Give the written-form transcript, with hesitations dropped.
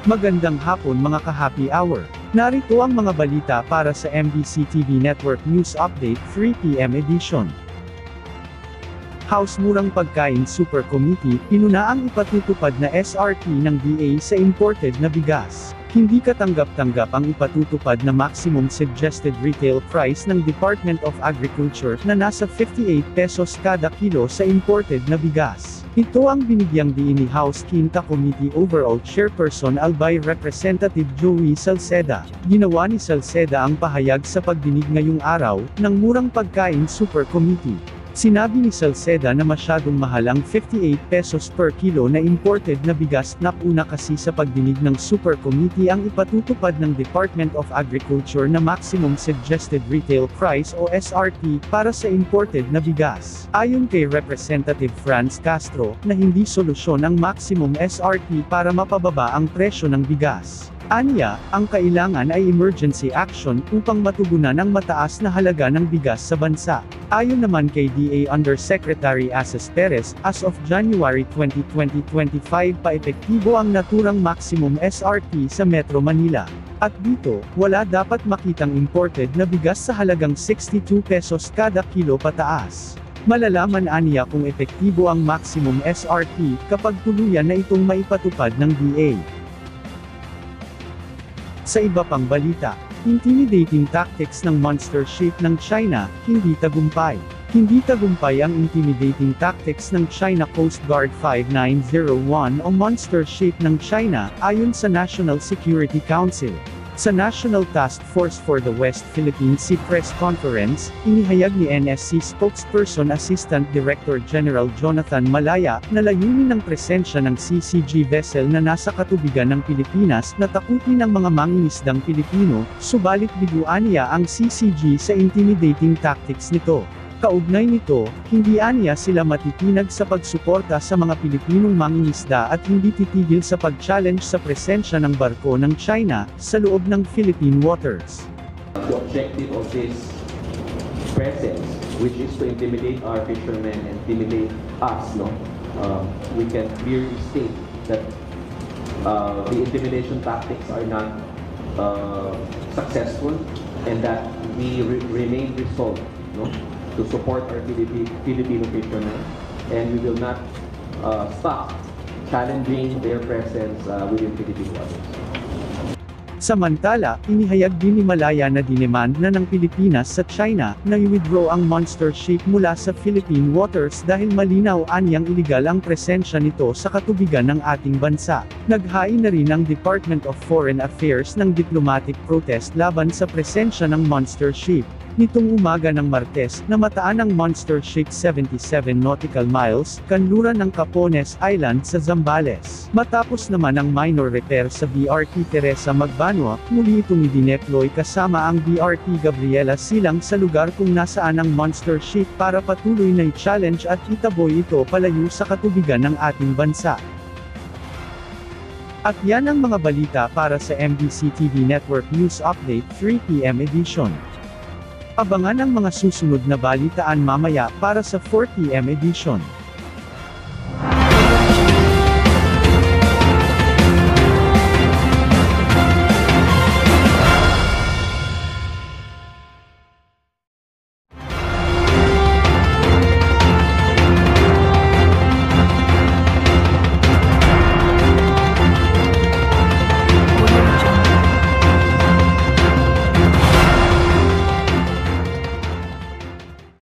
Magandang hapon mga ka-happy hour. Narito ang mga balita para sa MBC TV Network News Update 3 PM edition. House Murang Pagkain Super Committee, pinunaang ipatutupad na SRP ng DA sa imported na bigas. Hindi katanggap-tanggap ang ipatutupad na maximum suggested retail price ng Department of Agriculture na nasa 58 pesos kada kilo sa imported na bigas. Ito ang binigyang diin ni House Quinta Committee Overall Chairperson Albay Representative Joey Salceda. Ginawa ni Salceda ang pahayag sa pagdinig ngayong araw ng Murang Pagkain Super Committee. Sinabi ni Salceda na masyadong mahal ang 58 pesos per kilo na imported na bigas. Napuna kasi sa pagdinig ng Super Committee ang ipatutupad ng Department of Agriculture na Maximum Suggested Retail Price o SRP para sa imported na bigas. Ayon kay Representative Franz Castro, na hindi solusyon ang maximum SRP para mapababa ang presyo ng bigas. Aniya, ang kailangan ay emergency action upang matugunan ang mataas na halaga ng bigas sa bansa. Ayon naman kay DA Undersecretary Aces Perez, as of January 20, 2025 pa-epektibo ang naturang maximum SRP sa Metro Manila. At dito, wala dapat makitang imported na bigas sa halagang 62 pesos kada kilo pataas. Malalaman aniya kung epektibo ang maximum SRP kapag tuluyan na itong maipatupad ng DA. Sa iba pang balita, intimidating tactics ng monster ship ng China, hindi tagumpay. Hindi tagumpay ang intimidating tactics ng China Coast Guard 5901 o monster ship ng China, ayon sa National Security Council. Sa National Task Force for the West Philippine Sea Press Conference, inihayag ni NSC spokesperson Assistant Director General Jonathan Malaya, na layunin ng presensya ng CCG vessel na nasa katubigan ng Pilipinas na takutin ang mga mangingisdang Pilipino, subalit biguan niya ang CCG sa intimidating tactics nito. Kaugnay nito, hindi aniya sila matitinag sa pagsuporta sa mga Pilipinong mangingisda at hindi titigil sa pag-challenge sa presensya ng barko ng China sa loob ng Philippine waters. The objective of this presence, which is to intimidate our fishermen and intimidate us, we can clearly state that the intimidation tactics are not successful and that we remain resolved, to support our Filipino fishermen, and we will not stop challenging their presence within Philippine waters. Samantala, inihayag din ni Malaya na dinemand na ng Pilipinas sa China na i-withdraw ang monster ship mula sa Philippine waters dahil malinaw anyang iligal ang presensya nito sa katubigan ng ating bansa. Naghain na rin ang Department of Foreign Affairs ng diplomatic protest laban sa presensya ng monster ship. Nitong umaga ng Martes, namataan ang monster ship 77 nautical miles, kanluran ng Capones Island sa Zambales. Matapos naman ang minor repair sa BRT Teresa Magbanua, muli itong idineploy kasama ang BRT Gabriela Silang sa lugar kung nasaan ang monster ship para patuloy na i-challenge at itaboy ito palayo sa katubigan ng ating bansa. At yan ang mga balita para sa MBC TV Network News Update 3 PM edition. Abangan ang mga susunod na balitaan mamaya para sa 4 PM edition.